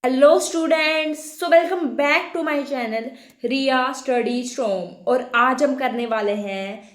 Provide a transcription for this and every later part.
Hello students, so welcome back to my channel Riya study strong. और आज हम करने वाले हैं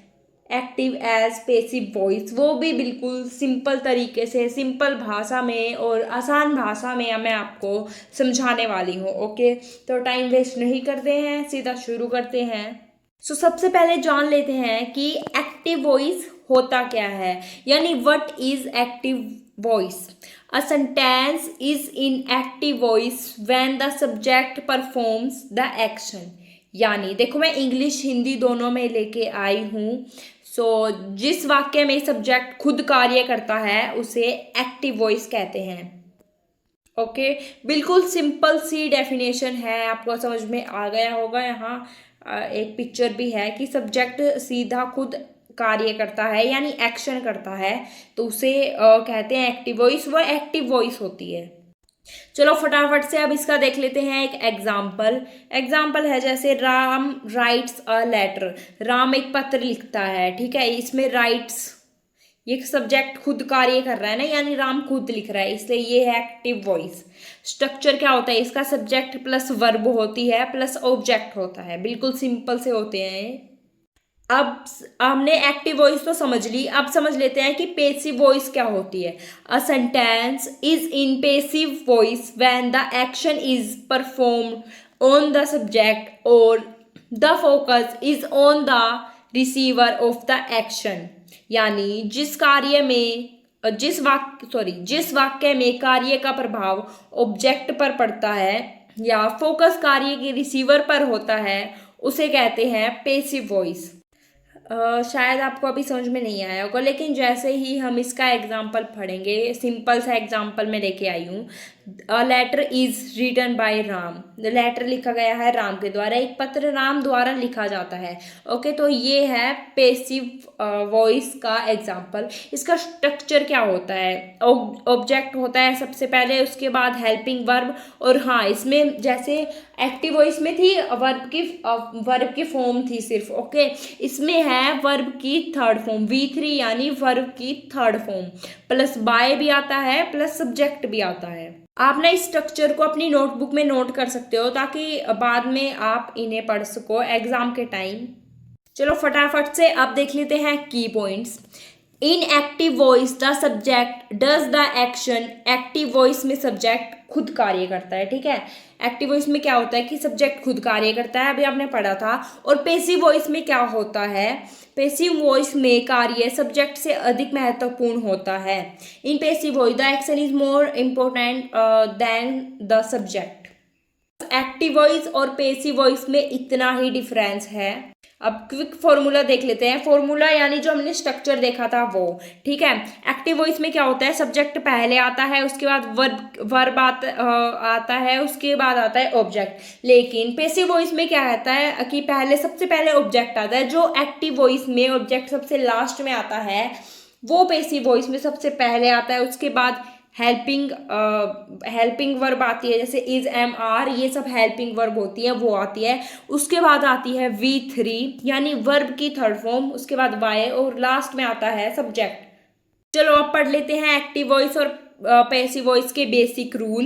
एक्टिव एज पेसिव वॉइस, वो भी बिल्कुल सिंपल तरीके से, सिंपल भाषा में और आसान भाषा में मैं आपको समझाने वाली हूँ। ओके, तो टाइम वेस्ट नहीं करते हैं, सीधा शुरू करते हैं। सबसे पहले जान लेते हैं कि एक्टिव वॉइस होता क्या है, यानी what is active voice. A sentence is in active voice when the subject performs the action. यानी देखो, मैं इंग्लिश हिंदी दोनों में लेके आई हूँ। जिस वाक्य में सब्जेक्ट खुद कार्य करता है उसे एक्टिव वॉइस कहते हैं। ओके, बिल्कुल सिंपल सी डेफिनेशन है, आपको समझ में आ गया होगा। यहाँ एक पिक्चर भी है कि सब्जेक्ट सीधा खुद कार्य करता है यानी एक्शन करता है, तो उसे कहते हैं एक्टिव वॉइस। वो एक्टिव वॉइस होती है। चलो फटाफट से अब इसका देख लेते हैं एक एग्जाम्पल है जैसे Ram writes a letter. Ram एक पत्र लिखता है, ठीक है। इसमें राइट्स, ये सब्जेक्ट खुद कार्य कर रहा है ना, यानी राम खुद लिख रहा है, इसलिए ये है एक्टिव वॉइस। स्ट्रक्चर क्या होता है इसका? सब्जेक्ट प्लस वर्ब होती है प्लस ऑब्जेक्ट होता है। बिल्कुल सिंपल से होते हैं। अब हमने एक्टिव वॉइस तो समझ ली, अब समझ लेते हैं कि पेसिव वॉइस क्या होती है। A sentence is in passive voice when the action is performed on the subject और the focus is on the receiver of the action. यानी जिस वाक्य में कार्य का प्रभाव ऑब्जेक्ट पर पड़ता है या फोकस कार्य के रिसीवर पर होता है उसे कहते हैं पेसिव वॉइस। शायद आपको अभी समझ में नहीं आया होगा, लेकिन जैसे ही हम इसका एग्जाम्पल पढ़ेंगे, सिंपल सा एग्जाम्पल मैं लेके आई हूँ। A letter is written by Ram. Letter लिखा गया है राम के द्वारा, एक पत्र राम द्वारा लिखा जाता है। ओके, तो ये है पेसिव वॉइस का एग्जाम्पल। इसका स्ट्रक्चर क्या होता है? ऑब्जेक्ट होता है सबसे पहले, उसके बाद हेल्पिंग वर्ब। और हाँ, इसमें जैसे एक्टिव वॉइस में थी वर्ब की फॉर्म थी सिर्फ। ओके, इसमें है वर्ब की थर्ड फॉर्म V3, यानी वर्ब की थर्ड फॉर्म, प्लस बाय भी आता है प्लस सब्जेक्ट भी आता है। आप ना इस स्ट्रक्चर को अपनी नोटबुक में नोट कर सकते हो ताकि बाद में आप इन्हें पढ़ सको एग्जाम के टाइम। चलो फटाफट से अब देख लेते हैं की points. In active voice the subject does the action. Active voice में सब्जेक्ट खुद कार्य करता है, ठीक है। एक्टिव वॉइस में क्या होता है कि सब्जेक्ट खुद कार्य करता है, अभी आपने पढ़ा था। और पेसिव वॉइस में क्या होता है? पेसिव वॉइस में कार्य सब्जेक्ट से अधिक महत्वपूर्ण होता है। In passive voice the action is more important than the subject. Active voice और पेसिव वॉइस में इतना ही डिफरेंस है। अब क्विक फॉर्मूला देख लेते हैं। फॉर्मूला यानी जो हमने स्ट्रक्चर देखा था वो, ठीक है। एक्टिव वॉइस में क्या होता है? सब्जेक्ट पहले आता है, उसके बाद वर्ब आता है, उसके बाद आता है ऑब्जेक्ट। लेकिन पेसिव वॉइस में क्या रहता है कि सबसे पहले ऑब्जेक्ट आता है। जो एक्टिव वॉइस में ऑब्जेक्ट सबसे लास्ट में आता है, वो पेसिव वॉइस में सबसे पहले आता है। उसके बाद हेल्पिंग वर्ब आती है, जैसे इज एम आर, ये सब हेल्पिंग वर्ब होती है, वो आती है। उसके बाद आती है V3, यानी वर्ब की थर्ड फॉर्म, उसके बाद वाई, और लास्ट में आता है सब्जेक्ट। चलो अब पढ़ लेते हैं एक्टिव वॉइस और पैसिव वॉइस के basic rule.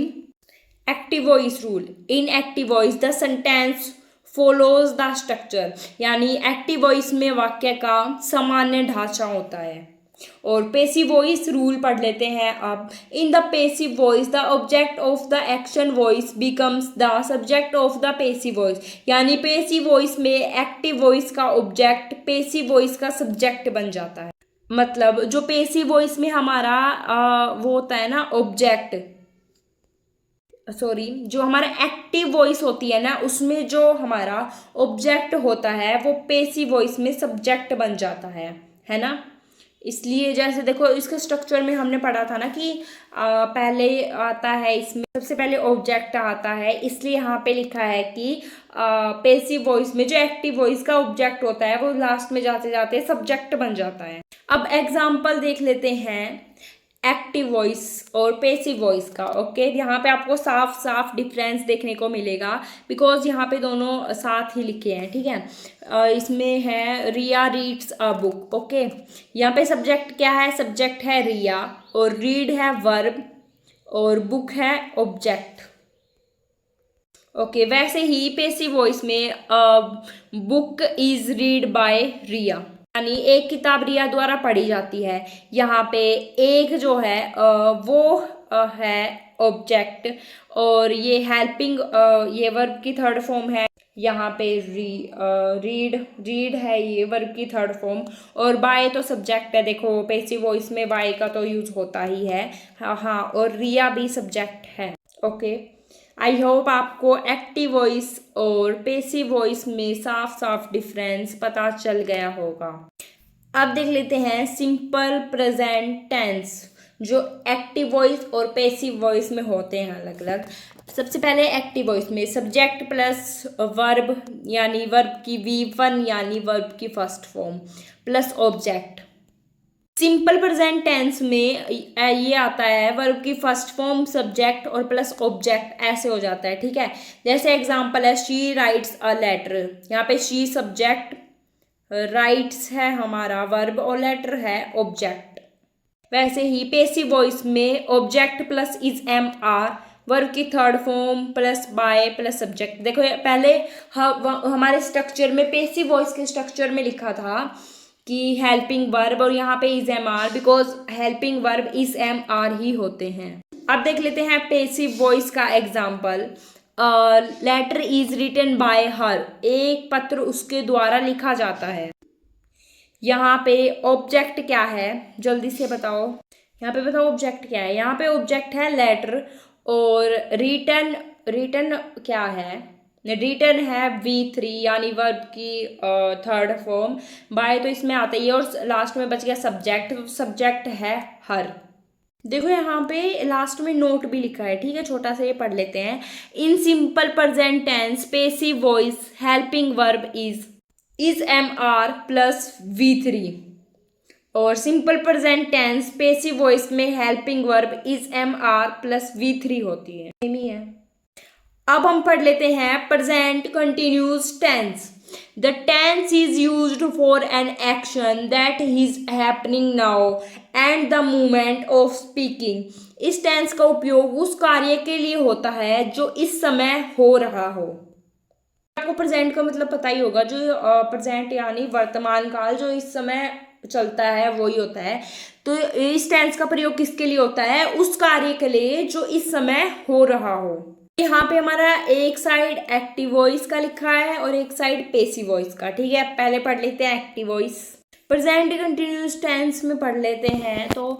Active voice rule. In active voice the sentence follows the structure. यानी एक्टिव वॉइस में वाक्य का सामान्य ढांचा होता है। और पेसिव वॉइस रूल पढ़ लेते हैं अब। In the passive voice the object of the action voice becomes the subject of the passive voice. यानी पेसिव वॉइस में एक्टिव वॉइस का ऑब्जेक्ट पेसिव वॉइस का सब्जेक्ट बन जाता है। मतलब जो पेसिव वॉइस में हमारा वो होता है ना ऑब्जेक्ट, जो हमारा एक्टिव वॉइस होती है ना, उसमें जो हमारा ऑब्जेक्ट होता है वो पेसिव वॉइस में सब्जेक्ट बन जाता है ना। इसलिए जैसे देखो, इसके स्ट्रक्चर में हमने पढ़ा था ना कि पहले आता है, इसमें सबसे पहले ऑब्जेक्ट आता है, इसलिए यहाँ पे लिखा है कि पेसिव वॉइस में जो एक्टिव वॉइस का ऑब्जेक्ट होता है वो लास्ट में जाते जाते सब्जेक्ट बन जाता है। अब एग्जाम्पल देख लेते हैं एक्टिव वॉइस और पेसिव वॉइस का। ओके, यहाँ पे आपको साफ साफ डिफरेंस देखने को मिलेगा, बिकॉज यहाँ पे दोनों साथ ही लिखे हैं, ठीक है। इसमें है रिया रीड्स अ बुक। ओके, यहाँ पे सब्जेक्ट क्या है? सब्जेक्ट है रिया, और रीड है वर्ब, और बुक है ऑब्जेक्ट। ओके, वैसे ही पेसिव वॉइस में बुक इज रीड बाय रिया, यानी एक किताब रिया द्वारा पढ़ी जाती है। यहाँ पे एक जो है वो है ऑब्जेक्ट, और ये हेल्पिंग ये वर्ब की थर्ड फॉर्म है। यहाँ पे रीड है ये वर्ब की थर्ड फॉर्म, और बाय तो सब्जेक्ट है। देखो पेसिव वॉइस में बाय का तो यूज होता ही है। हाँ, और रिया भी सब्जेक्ट है। ओके, आई होप आपको एक्टिव वॉइस और पेसिव वॉइस में साफ साफ डिफरेंस पता चल गया होगा। अब देख लेते हैं सिंपल प्रेजेंट टेंस, जो एक्टिव वॉइस और पेसिव वॉइस में होते हैं अलग अलग। सबसे पहले एक्टिव वॉइस में सब्जेक्ट प्लस वर्ब, यानी वर्ब की V1 यानी वर्ब की first form plus object. Simple present tense में ये आता है वर्ब की फर्स्ट फॉर्म सब्जेक्ट और प्लस ऑब्जेक्ट, ऐसे हो जाता है। ठीक है, जैसे एग्जांपल है शी राइट्स अ लेटर। यहाँ पे शी सब्जेक्ट, राइट्स है हमारा वर्ब और लेटर है ऑब्जेक्ट। वैसे ही पेसिव वॉइस में object plus is am are, verb की third form plus by plus subject. देखो पहले हमारे स्ट्रक्चर में पेसिव वॉइस के स्ट्रक्चर में लिखा था कि हेल्पिंग वर्ब, और यहाँ पे is am are, because helping verb is am are ही होते हैं। अब देख लेते हैं पेसिव वॉइस का example. Letter is written by her, एक पत्र उसके द्वारा लिखा जाता है। यहाँ पे ऑब्जेक्ट क्या है, जल्दी से बताओ। यहाँ पे बताओ ऑब्जेक्ट क्या है। यहाँ पे ऑब्जेक्ट है लेटर, और रिटन क्या है, रिटन है V3 यानी वर्ब की थर्ड फॉर्म। बाय तो इसमें आता ही है, और लास्ट में बच गया सब्जेक्ट, तो सब्जेक्ट है हर। देखो यहाँ पे लास्ट में नोट भी लिखा है, ठीक है, छोटा सा ये पढ़ लेते हैं। In simple present tense passive voice helping verb is am are plus V3, और simple present tense passive voice में helping verb is am are plus V3 होती है, सेम ही है। अब हम पढ़ लेते हैं present continuous tense. The tense is used for an action that is happening now and the moment of speaking. इस टेंस का उपयोग उस कार्य के लिए होता है जो इस समय हो रहा हो। आपको प्रेजेंट का मतलब पता ही होगा, जो प्रेजेंट यानी वर्तमान काल, जो इस समय चलता है वही होता है। तो इस टेंस का प्रयोग किसके लिए होता है, उस कार्य के लिए जो इस समय हो रहा हो। यहाँ पे हमारा एक साइड एक्टिव वॉइस का लिखा है और एक साइड पेसिव वॉइस का। ठीक है, पहले पढ़ लेते हैं active voice. Present continuous tense में पढ़ लेते हैं। तो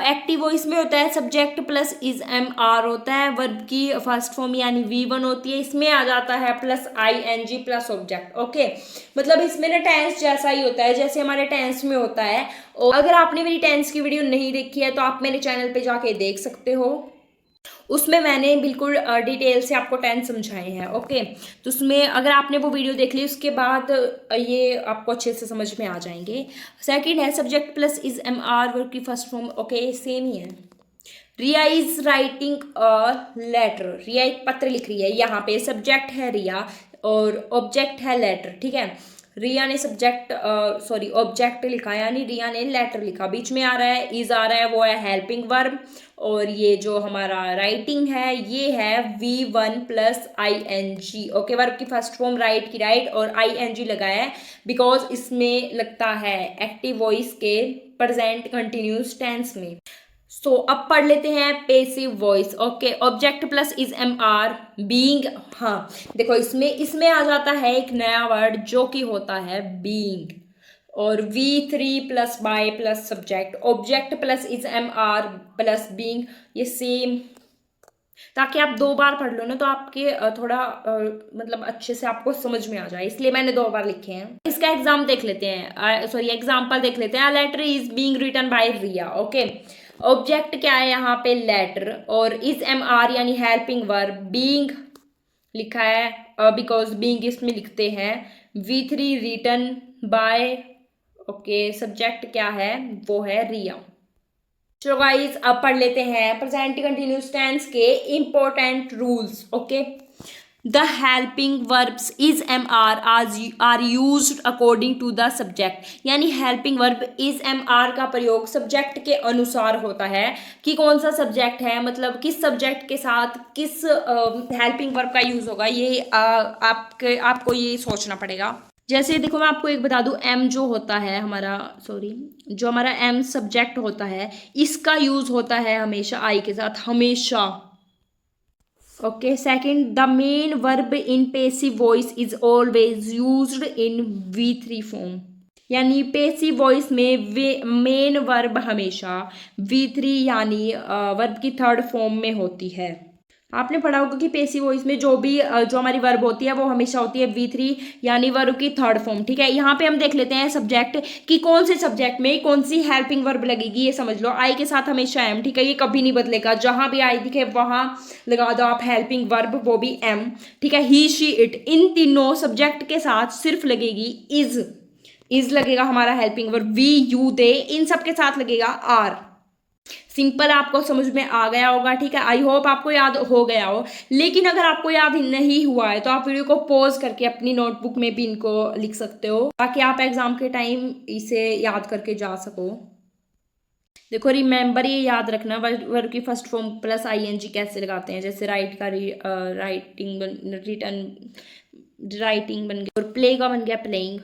एक्टिव वॉइस में होता है subject plus is am are होता है, वर्ब की फर्स्ट फॉर्म यानी V1 होती है, इसमें आ जाता है plus ING plus object. Okay, मतलब इसमें ना टेंस जैसा ही होता है जैसे हमारे टेंस में होता है। और अगर आपने मेरी टेंस की वीडियो नहीं देखी है तो आप मेरे चैनल पे जाके देख सकते हो, उसमें मैंने बिल्कुल डिटेल से आपको टेंस समझाए हैं। ओके, तो उसमें अगर आपने वो वीडियो देख ली उसके बाद ये आपको अच्छे से समझ में आ जाएंगे। सेकंड है subject plus is am are, verb की फर्स्ट फॉर्म। ओके, सेम ही है। Riya is writing a letter, Riya एक पत्र लिख रही है। यहाँ पे सब्जेक्ट है रिया और ऑब्जेक्ट है लेटर। ठीक है, रिया ने ऑब्जेक्ट लिखा, यानी रिया ने लेटर लिखा। बीच में आ रहा है इज आ रहा है, वो है हेल्पिंग वर्ब, और ये जो हमारा राइटिंग है ये है V1 plus ING। Okay, verb की फर्स्ट फॉर्म राइट की राइट और ING लगाया है बिकॉज इसमें लगता है एक्टिव वॉइस के प्रेजेंट कंटिन्यूस टेंस में। सो अब पढ़ लेते हैं passive voice. Okay, object plus is am are being. हाँ देखो, इसमें आ जाता है एक नया वर्ड जो कि होता है बीइंग, और V3 plus by plus subject, object plus is am are plus being, ये सेम, ताकि आप दो बार पढ़ लो ना तो आपके थोड़ा मतलब अच्छे से आपको समझ में आ जाए, इसलिए मैंने दो बार लिखे हैं। इसका एग्जाम देख लेते हैं, एग्जाम्पल देख लेते हैं। Letter is being written by Riya. Okay, object क्या है यहाँ पे लेटर, और इज एम आर यानी हेल्पिंग वर्ब, बीइंग लिखा है बिकॉज बीइंग इसमें लिखते हैं। V3 written by. Okay, subject क्या है, वो है रिया। चलो गाइस, अब पढ़ लेते हैं प्रेजेंट कंटिन्यूस टेंस के important rules. Okay, The helping verbs is MR are used according to the subject। यानी helping verb is MR का प्रयोग सब्जेक्ट के अनुसार होता है कि कौन सा सब्जेक्ट है, मतलब किस सब्जेक्ट के साथ किस हेल्पिंग वर्ब का यूज होगा, ये आपको ये सोचना पड़ेगा। जैसे देखो मैं आपको एक बता दूं, एम जो होता है हमारा, जो हमारा एम सब्जेक्ट होता है, इसका यूज होता है हमेशा आई के साथ, हमेशा। Okay, second, the main verb in passive voice is always used in V3 form. यानी पेसिव वॉइस में मेन वर्ब हमेशा V3 यानी वर्ब की थर्ड फॉर्म में होती है। आपने पढ़ा होगा कि पेसिव वॉइस में जो हमारी वर्ब होती है वो हमेशा होती है V3 यानी वर्ब की थर्ड फॉर्म। ठीक है, यहाँ पे हम देख लेते हैं सब्जेक्ट कि कौन से सब्जेक्ट में कौन सी हेल्पिंग वर्ब लगेगी। ये समझ लो, आई के साथ हमेशा एम। ठीक है, ये कभी नहीं बदलेगा, जहां भी आई दिखे वहां लगा दो आप हेल्पिंग वर्ब, वो भी एम। ठीक है, ही शी इट, इन तीनों सब्जेक्ट के साथ सिर्फ लगेगी इज लगेगा हमारा helping verb. We you they, इन सब के साथ लगेगा आर। सिंपल, आपको समझ में आ गया होगा। ठीक है, आई होप आपको याद हो गया हो। लेकिन अगर आपको याद नहीं हुआ है तो आप वीडियो को पॉज करके अपनी नोटबुक में भी इनको लिख सकते हो, ताकि आप एग्जाम के टाइम इसे याद करके जा सको। देखो, रिमेंबर, ये याद रखना, वर्ब की फर्स्ट फॉर्म प्लस ING कैसे लगाते हैं। जैसे राइट का राइटिंग बन गया, और प्ले का बन गया प्लेइंग।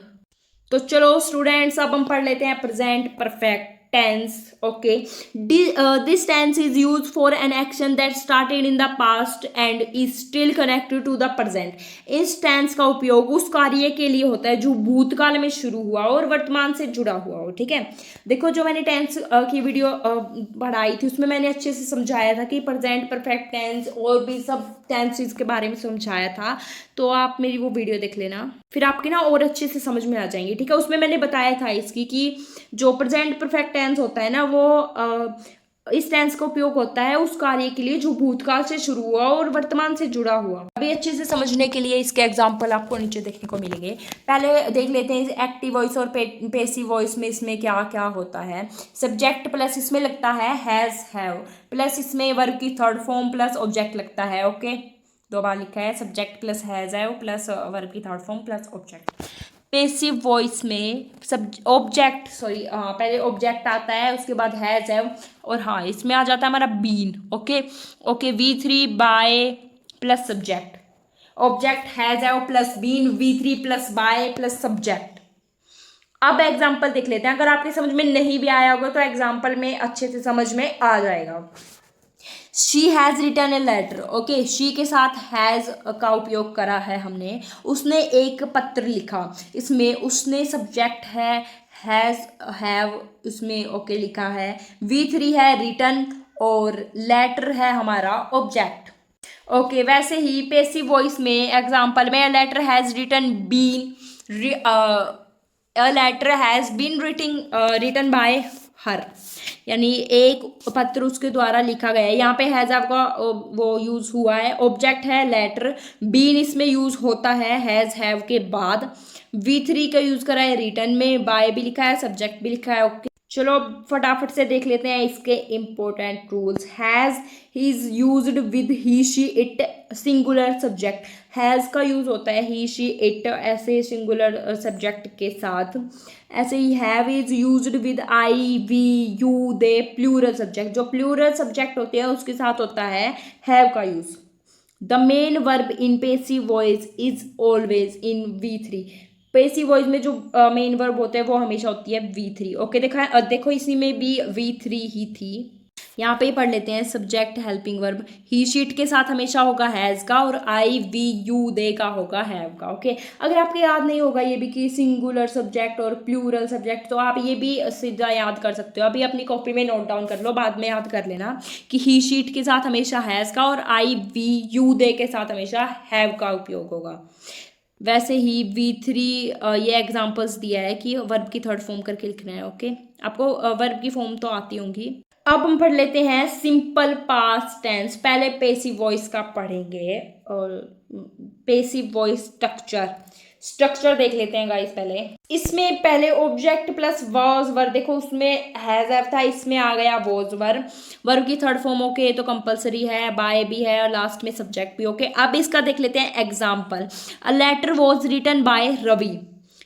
तो चलो स्टूडेंट्स, अब हम पढ़ लेते हैं present perfect tense। okay, this tense is used for an action that started in the past and is still connected to the present। इस tense का उपयोग उस कार्य के लिए होता है जो भूतकाल में शुरू हुआ और वर्तमान से जुड़ा हुआ हो। ठीक है, देखो जो मैंने टेंस की वीडियो पढ़ाई थी उसमें मैंने अच्छे से समझाया था कि प्रेजेंट परफेक्ट टेंस और भी सब टेंसेस के बारे में समझाया था। तो आप मेरी वो वीडियो देख लेना, फिर आपके ना और अच्छे से समझ में आ जाएंगे। ठीक है, उसमें मैंने बताया था इसकी कि जो प्रेजेंट परफेक्ट टेंस होता है ना, वो इस टेंस का उपयोग होता है उस कार्य के लिए जो भूतकाल से शुरू हुआ और वर्तमान से जुड़ा हुआ। अभी अच्छे से समझने के लिए इसके एग्जांपल आपको नीचे देखने को मिलेंगे। पहले देख लेते हैं एक्टिव वॉइस और पेसिव वॉइस में इसमें क्या क्या होता है। सब्जेक्ट प्लस इसमें लगता है हैज हैव, प्लस इसमें वर्ब की थर्ड फॉर्म प्लस ऑब्जेक्ट लगता है। ओके, दो बार लिखा है, subject plus has have plus verb की third form plus object. Passive voice में पहले ऑब्जेक्ट आता है, उसके बाद हैज हैव, और हाँ इसमें आ जाता है हमारा been. Okay, V3 by plus subject, object has have plus been, V3 plus by plus subject. अब एग्जाम्पल देख लेते हैं, अगर आपके समझ में नहीं भी आया होगा तो एग्जाम्पल में अच्छे से समझ में आ जाएगा। She has written a letter. Okay, she के साथ हैज़ का उपयोग करा है हमने। उसने एक पत्र लिखा, इसमें उसने सब्जेक्ट है हैज़ हैव, उसमें ओके लिखा है। V3 है रिटन और लेटर है हमारा ऑब्जेक्ट। ओके, वैसे ही पेसिव वॉइस में एग्जाम्पल में letter has written been, letter has been written by her, यानी एक पत्र उसके द्वारा लिखा गया है। यहाँ पे हैज आपका वो यूज हुआ है, ऑब्जेक्ट है लेटर, बीन इसमें यूज होता है हैज हैव के बाद, V3 का यूज करा है रिटन में, बाय भी लिखा है, सब्जेक्ट भी लिखा है। ओके, चलो फटाफट से देख लेते हैं इसके important rules. Has is used with he she it singular subject. Has का यूज होता है ही शी इट ऐसे सिंगुलर सब्जेक्ट के साथ। ऐसे ही have is used with I we you they plural subject. जो प्लूरल सब्जेक्ट होते हैं उसके साथ होता है हैव का use. The main verb in passive voice is always in V3। Passive voice में जो मेन वर्ब होते हैं वो हमेशा होती है V3। ओके, देखो इसी में भी V3 ही थी। यहाँ पे पढ़ लेते हैं सब्जेक्ट हेल्पिंग वर्ब, ही शीट के साथ हमेशा होगा हैज़ का, और आई वी यू दे का होगा हैव का। ओके, अगर आपको याद नहीं होगा ये भी कि सिंगुलर सब्जेक्ट और प्लूरल सब्जेक्ट, तो आप ये भी सीधा याद कर सकते हो। अभी अपनी कॉपी में नोट डाउन कर लो, बाद में याद कर लेना कि ही शीट के साथ हमेशा हैज़ का और आई वी यू दे के साथ हमेशा हैव का उपयोग होगा। वैसे ही V3 ये एग्जांपल्स दिया है कि वर्ब की थर्ड फॉर्म करके लिखना है। ओके, आपको वर्ब की फॉर्म तो आती होंगी। अब हम पढ़ लेते हैं सिंपल पास्ट टेंस। पहले पेसिव वॉइस का पढ़ेंगे और पेसिव वॉइस स्ट्रक्चर देख लेते हैं गाइस। पहले इसमें पहले ऑब्जेक्ट प्लस वाज वर्ब, देखो उसमें हैज हैव था, इसमें आ गया वॉज वर्ब की थर्ड फॉर्म ओके, तो कंपलसरी है, बाय भी है और लास्ट में सब्जेक्ट भी ओके। अब इसका देख लेते हैं example. A letter was written by Ravi.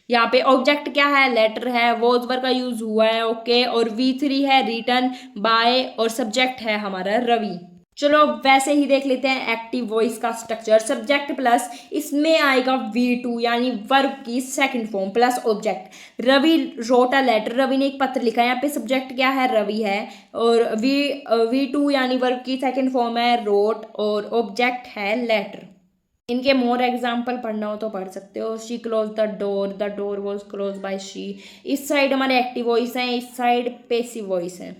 यहाँ पे ऑब्जेक्ट क्या है, लेटर है, वॉज वर्ब का यूज हुआ है ओके, और V3 है, रिटन बाय, और सब्जेक्ट है हमारा रवि। चलो वैसे ही देख लेते हैं एक्टिव वॉइस का स्ट्रक्चर। सब्जेक्ट प्लस इसमें आएगा V2 यानी वर्ब की second form plus object. Ravi wrote a letter, Ravi ने एक पत्र लिखा है। यहाँ पे सब्जेक्ट क्या है, रवि है, और V2 यानी वर्ब की सेकंड फॉर्म है रोट, और ऑब्जेक्ट है लेटर। इनके मोर एग्जाम्पल पढ़ना हो तो पढ़ सकते हो। She close the door was close by she. इस साइड हमारे एक्टिव वॉइस हैं, इस साइड पेसिव वॉइस है।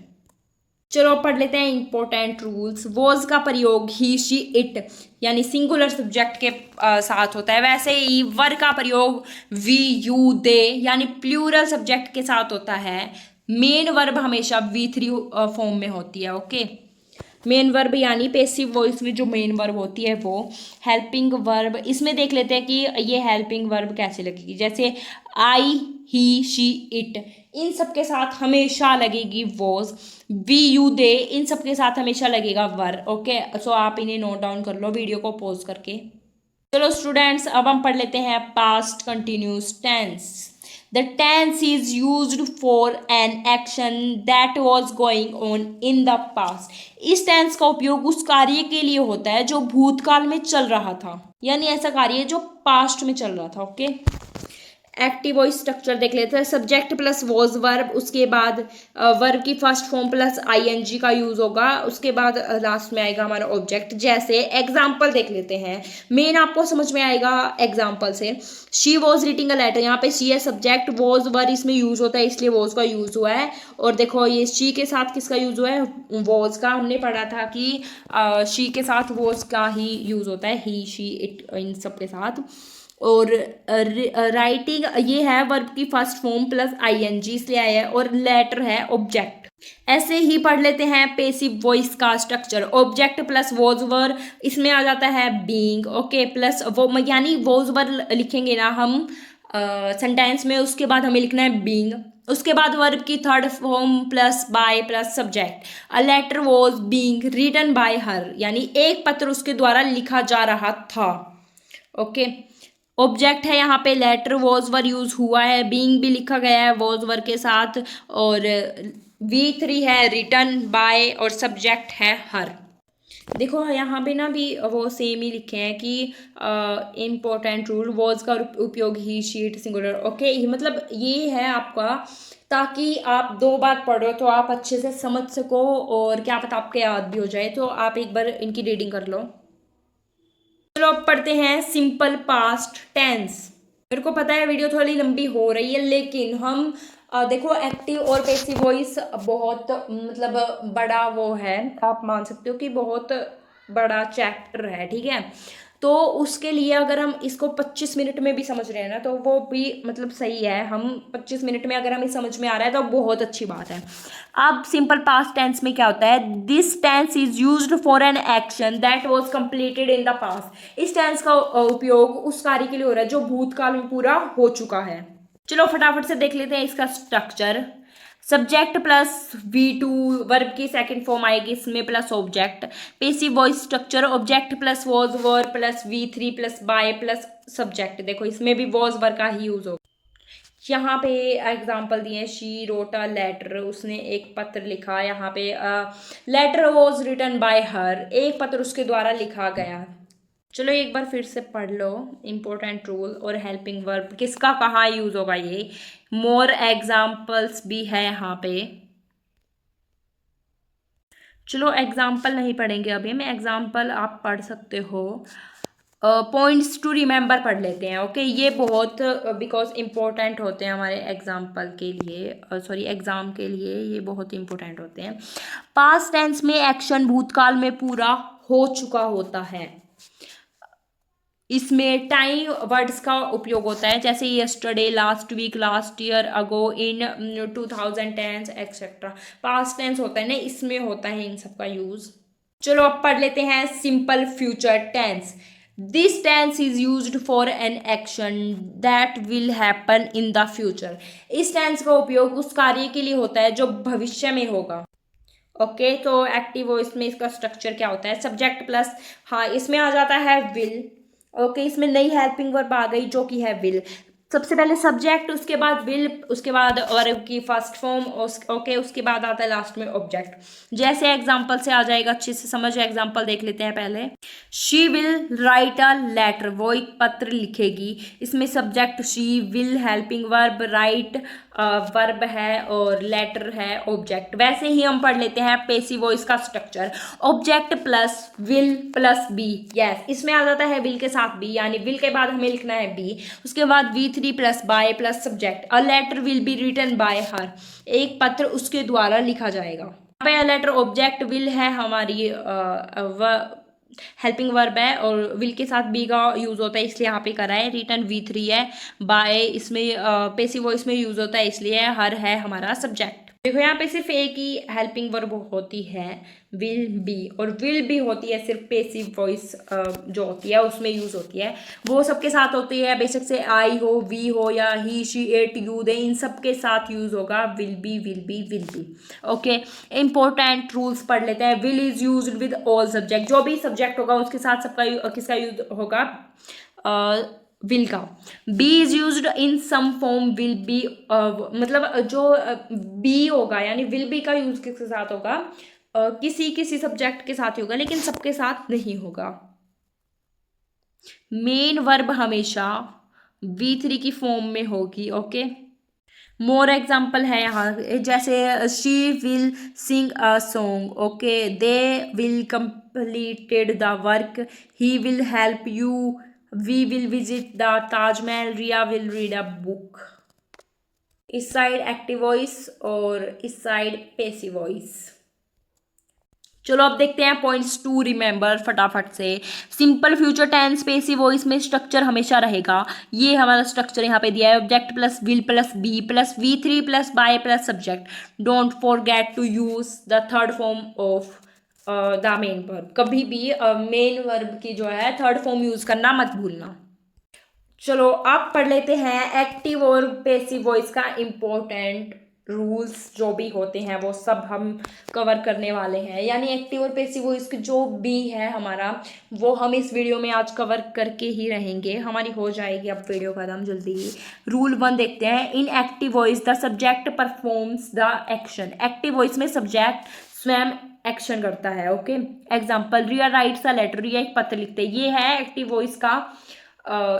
चलो पढ़ लेते हैं इंपॉर्टेंट रूल्स। वॉज का प्रयोग ही शी इट यानी सिंगुलर सब्जेक्ट के साथ होता है। वैसे ही वर का प्रयोग वी यू दे यानी प्लूरल सब्जेक्ट के साथ होता है। मेन वर्ब हमेशा V3 फॉर्म में होती है ओके। मेन वर्ब यानी पेसिव वॉइस में जो मेन वर्ब होती है वो। हेल्पिंग वर्ब, इसमें देख लेते हैं कि ये हेल्पिंग वर्ब कैसे लगेगी। जैसे आई, ही, शी, इट, इन सब के साथ हमेशा लगेगी वॉज। वी यू दे, इन सब के साथ हमेशा लगेगा वर ओके। सो आप इन्हें नोट डाउन कर लो वीडियो को पॉज करके। चलो स्टूडेंट्स, अब हम पढ़ लेते हैं past continuous tense. The tense is used for an action that was going on in the past. इस टेंस का उपयोग उस कार्य के लिए होता है जो भूतकाल में चल रहा था, यानी ऐसा कार्य जो पास्ट में चल रहा था ओके। एक्टिव वॉइस स्ट्रक्चर देख लेते हैं। सब्जेक्ट प्लस वॉज वर्ब, उसके बाद वर्ब की फर्स्ट फॉर्म प्लस ING का यूज होगा, उसके बाद लास्ट में आएगा हमारा ऑब्जेक्ट। जैसे एग्जाम्पल देख लेते हैं, मेन आपको समझ में आएगा एग्जाम्पल से। She was reading a letter, यहाँ पे शी है सब्जेक्ट, वॉज वर्ब इसमें यूज होता है इसलिए वॉज का यूज हुआ है। और देखो ये शी के साथ किसका यूज हुआ है, वॉज का। हमने पढ़ा था कि शी के साथ वॉज का ही यूज होता है, ही, शी, इट, इन सब के साथ। और राइटिंग ये है वर्ब की फर्स्ट फॉर्म प्लस ING इसलिए आया है, और लेटर है ऑब्जेक्ट। ऐसे ही पढ़ लेते हैं पेसिव वॉइस का structure. Object plus was verb, इसमें आ जाता है बीइंग ओके, प्लस वो यानी वॉज वर्ब लिखेंगे ना हम सेंटेंस में, उसके बाद हमें लिखना है बीइंग, उसके बाद वर्ब की third form plus by plus subject. A letter was being written by her यानी एक पत्र उसके द्वारा लिखा जा रहा था ओके। ऑब्जेक्ट है यहाँ पे लेटर, वॉज वर्ब यूज हुआ है, बीइंग भी लिखा गया है वॉज वर्ब के साथ, और V3 है रिटन बाय, और सब्जेक्ट है हर। देखो यहाँ पे ना भी वो सेम ही लिखे हैं कि इम्पोर्टेंट रूल, वॉज का उपयोग ही, शीट, सिंगुलर ओके। मतलब ये है आपका ताकि आप 2 बार पढ़ो तो आप अच्छे से समझ सको, और क्या पता आपके याद भी हो जाए। तो आप एक बार इनकी रीडिंग कर लो। चलो अब पढ़ते हैं सिंपल पास्ट टेंस। मेरे को पता है वीडियो थोड़ी लंबी हो रही है, लेकिन हम देखो एक्टिव और पेसिव वॉइस बहुत मतलब बड़ा वो है, आप मान सकते हो कि बहुत बड़ा चैप्टर है ठीक है। तो उसके लिए अगर हम इसको 25 मिनट में भी समझ रहे हैं ना तो वो भी मतलब सही है। हम 25 मिनट में अगर हमें समझ में आ रहा है तो बहुत अच्छी बात है। अब सिंपल पास्ट टेंस में क्या होता है, this tense is used for an action that was completed in the past. इस टेंस का उपयोग उस कार्य के लिए हो रहा है जो भूतकाल में पूरा हो चुका है। चलो फटाफट से देख लेते हैं इसका structure. Subject plus V2 verb की सेकंड फॉर्म आएगी इसमें plus object. Passive voice structure, object plus was verb plus V3 plus by plus subject. देखो इसमें भी वॉज वर्ब का ही यूज होगा। यहाँ पे एग्जाम्पल दिए, शी रोट अ लेटर, उसने एक पत्र लिखा। यहाँ पे letter was written by her, एक पत्र उसके द्वारा लिखा गया। चलो एक बार फिर से पढ़ लो इम्पोर्टेंट रूल और हेल्पिंग वर्ब किसका कहाँ यूज होगा। ये मोर एग्जाम्पल्स भी है यहाँ पे। चलो एग्जाम्पल नहीं पढ़ेंगे अभी, मैं एग्जाम्पल आप पढ़ सकते हो। पॉइंट्स टू रिमेंबर पढ़ लेते हैं ओके। ये बहुत बिकॉज इम्पोर्टेंट होते हैं हमारे एग्जाम्पल के लिए, सॉरी एग्जाम के लिए ये बहुत इंपॉर्टेंट होते हैं। पास्ट टेंस में एक्शन भूतकाल में पूरा हो चुका होता है, इसमें टाइम वर्ड्स का उपयोग होता है, जैसे yesterday, last week, last year, ago, in 2010 etcetera. Past tense होता है ना, इसमें होता है इन सब का यूज। चलो अब पढ़ लेते हैं simple future tense. This tense is used for an action that will happen in the future. इस टेंस का उपयोग उस कार्य के लिए होता है जो भविष्य में होगा। ओके तो एक्टिव वॉइस में इसका स्ट्रक्चर क्या होता है, सब्जेक्ट प्लस, हाँ इसमें आ जाता है विल। ओके इसमें नई हेल्पिंग वर्ब आ गई जो कि है विल। सबसे पहले सब्जेक्ट, उसके बाद विल, उसके बाद वर्ब की फर्स्ट फॉर्म, ओके उसके बाद आता है लास्ट में ऑब्जेक्ट। जैसे एग्जांपल से आ जाएगा, अच्छे से समझ, एग्जांपल देख लेते हैं पहले। She will write a letter, वो एक पत्र लिखेगी। इसमें subject she, will helping verb, write verb है और लेटर है ऑब्जेक्ट। वैसे ही हम पढ़ लेते हैं पैसिव वॉइस का structure, object plus will plus be. Yes इसमें आ जाता है विल के साथ बी, यानी विल के बाद हमें लिखना है बी, उसके बाद V3 plus by plus subject. A letter will be written by her, एक पत्र उसके द्वारा लिखा जाएगा। यहाँ पे अ लेटर ऑब्जेक्ट, विल है हमारी हेल्पिंग वर्ब है और विल के साथ बी का यूज होता है इसलिए यहाँ पे करा है। रिटर्न V3 है, बाय इसमें पैसिव वॉइस में यूज होता है इसलिए हर है हमारा सब्जेक्ट। देखो यहाँ पे सिर्फ एक ही हेल्पिंग वर्ब होती है विल बी, और विल भी होती है सिर्फ पैसिव वॉइस जो होती है उसमें यूज होती है। वो सबके साथ होती है, बेशक से आई हो, वी हो या ही, शी, इट, यू, दे, इन सब के साथ यूज होगा will be will be will be. Okay important rules पढ़ लेते हैं। Will is used with all subject, जो भी सब्जेक्ट होगा उसके साथ सबका किसका यूज होगा, विल का। Be is use in some form, will be मतलब जो बी होगा यानी विल बी का यूज किसके साथ होगा, किसी किसी सब्जेक्ट के साथ ही होगा लेकिन सबके साथ नहीं होगा। मेन वर्ब हमेशा V3 की फॉर्म में होगी। ओके मोर एग्जाम्पल है यहाँ, जैसे she will sing a song, okay they will completed the work, he will help you, we will visit the Taj Mahal, Riya will read a book. इस साइड एक्टिव वॉइस और इस side passive voice. चलो अब देखते हैं पॉइंट्स टू रिमेंबर फटाफट से। Simple future tense passive voice में स्ट्रक्चर हमेशा रहेगा, ये हमारा स्ट्रक्चर यहाँ पे दिया है, object plus will plus be plus V3 plus by plus subject. Don't forget to use the third form of the main verb, कभी भी मेन वर्ब की जो है थर्ड फॉर्म यूज करना मत भूलना। चलो अब पढ़ लेते हैं एक्टिव और पैसिव वॉइस का इम्पोर्टेंट रूल्स, जो भी होते हैं वो सब हम कवर करने वाले हैं। यानी एक्टिव और पैसिव वॉइस की जो भी है हमारा, वो हम इस वीडियो में आज कवर करके ही रहेंगे। हमारी हो जाएगी अब वीडियो खत्म जल्दी ही। रूल 1 देखते हैं। In active voice the subject performs the action, active voice में सब्जेक्ट स्वयं एक्शन करता है। Okay example, Riya writes a letter, Riya एक पत्र लिखते हैं, ये है एक्टिव वॉइस का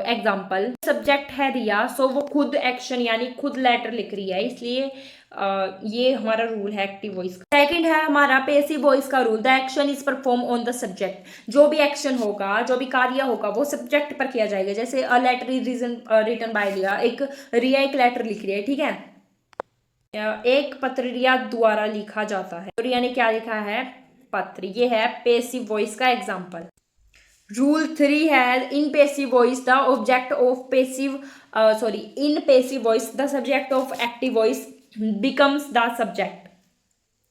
एग्जाम्पल। सब्जेक्ट है रिया, सो वो खुद एक्शन यानी खुद लेटर लिख रही है, इसलिए ये हमारा रूल है एक्टिव वॉइस का। सेकंड है हमारा पैसिव वॉइस का rule, the action is perform on the subject, जो भी एक्शन होगा, जो भी कार्य होगा वो सब्जेक्ट पर किया जाएगा। जैसे a letter is written by Riya, Riya एक लेटर लिख रही है, ठीक है, एक पत्र रिया द्वारा लिखा जाता है, तो रिया ने क्या लिखा है, पत्र। ये है पैसिव वॉइस का एग्जाम्पल। रूल 3 है इन passive voice the object of passive in passive voice the subject of active voice becomes the subject,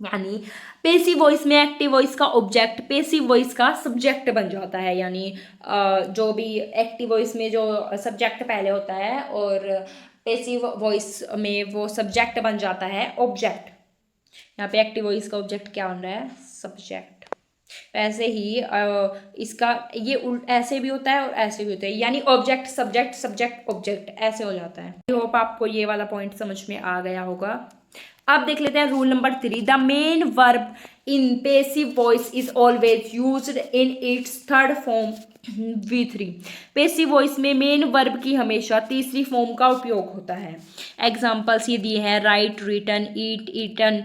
यानी पैसिव वॉइस में एक्टिव वॉइस का ऑब्जेक्ट पैसिव वॉइस का सब्जेक्ट बन जाता है। यानी जो भी एक्टिव वॉइस में जो सब्जेक्ट पहले होता है और पैसिव वॉइस में वो सब्जेक्ट बन जाता है ऑब्जेक्ट। यहाँ पे एक्टिव वॉइस का ऑब्जेक्ट क्या बन रहा है, सब्जेक्ट। ऐसे ही इसका ये ऐसे भी होता है और ऐसे भी होता है, यानी ऑब्जेक्ट सब्जेक्ट सब्जेक्ट ऑब्जेक्ट ऐसे हो जाता है। आई होप आपको ये वाला पॉइंट समझ में आ गया होगा। अब देख लेते हैं rule number 3, the main verb in passive voice is always used in its third form V3। Passive voice में मेन वर्ब की हमेशा तीसरी फॉर्म का उपयोग होता है। एग्जाम्पल्स ये दिए हैं, राइट, रिटन, ईट, ईटन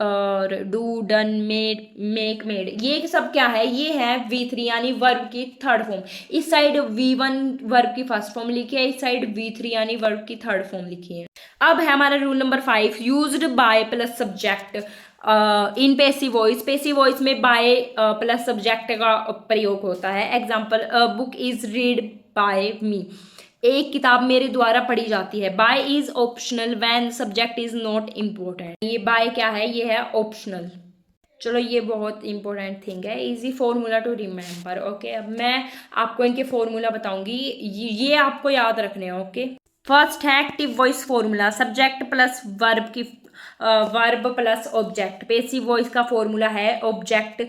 और do, done, made, make, made. ये सब क्या है, ये है V3 यानी वर्ब की थर्ड फॉर्म। इस साइड V1 वर्ब की फर्स्ट फॉर्म लिखी है, इस साइड V3 यानी वर्ब की थर्ड फॉर्म लिखी है। अब है हमारा rule number 5, used by plus subject in passive voice. Passive voice में बाय प्लस सब्जेक्ट का प्रयोग होता है। Example, book is read by me, एक किताब मेरे द्वारा पढ़ी जाती है। By is optional when subject is not important. ये बाय क्या है, ये है ऑप्शनल। चलो ये बहुत इंपॉर्टेंट थिंग है, easy formula to remember. Okay, अब मैं आपको इनके फॉर्मूला बताऊंगी, ये आपको याद रखने हैं। ओके, फर्स्ट है active voice formula, subject plus verb की verb plus object. Passive voice का फॉर्मूला है ऑब्जेक्ट,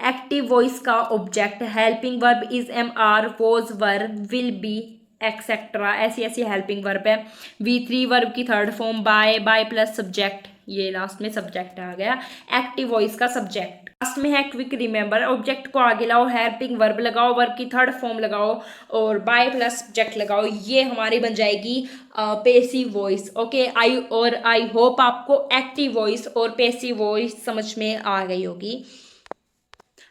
एक्टिव वॉइस का object, helping verb is am are, was verb, will be, etcetera, ऐसी ऐसी हेल्पिंग वर्ब है। V3 वर्ब की third form, by plus subject, ये last में सब्जेक्ट आ गया, एक्टिव वॉइस का सब्जेक्ट। लास्ट में है क्विक रिमेंबर, ऑब्जेक्ट को आगे लाओ, हेल्पिंग वर्ब लगाओ, वर्ब की थर्ड फॉर्म लगाओ और बाय प्लस सब्जेक्ट लगाओ, ये हमारी बन जाएगी passive voice. Okay, I hope आपको एक्टिव वॉइस और पेसिव वॉइस समझ में आ गई होगी।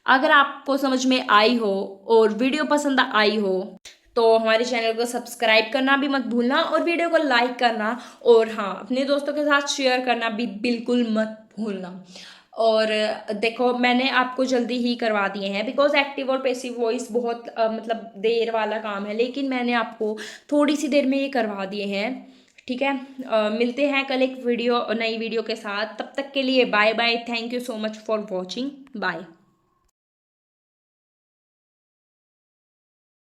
अगर आपको समझ में आई हो और वीडियो पसंद आई हो तो हमारे चैनल को सब्सक्राइब करना भी मत भूलना और वीडियो को लाइक करना, और हाँ, अपने दोस्तों के साथ शेयर करना भी बिल्कुल मत भूलना। और देखो, मैंने आपको जल्दी ही करवा दिए हैं, बिकॉज एक्टिव और पैसिव वॉइस बहुत मतलब देर वाला काम है, लेकिन मैंने आपको थोड़ी सी देर में ये करवा दिए हैं। ठीक है, मिलते हैं कल एक नई वीडियो के साथ। तब तक के लिए bye bye, thank you so much for watching, bye.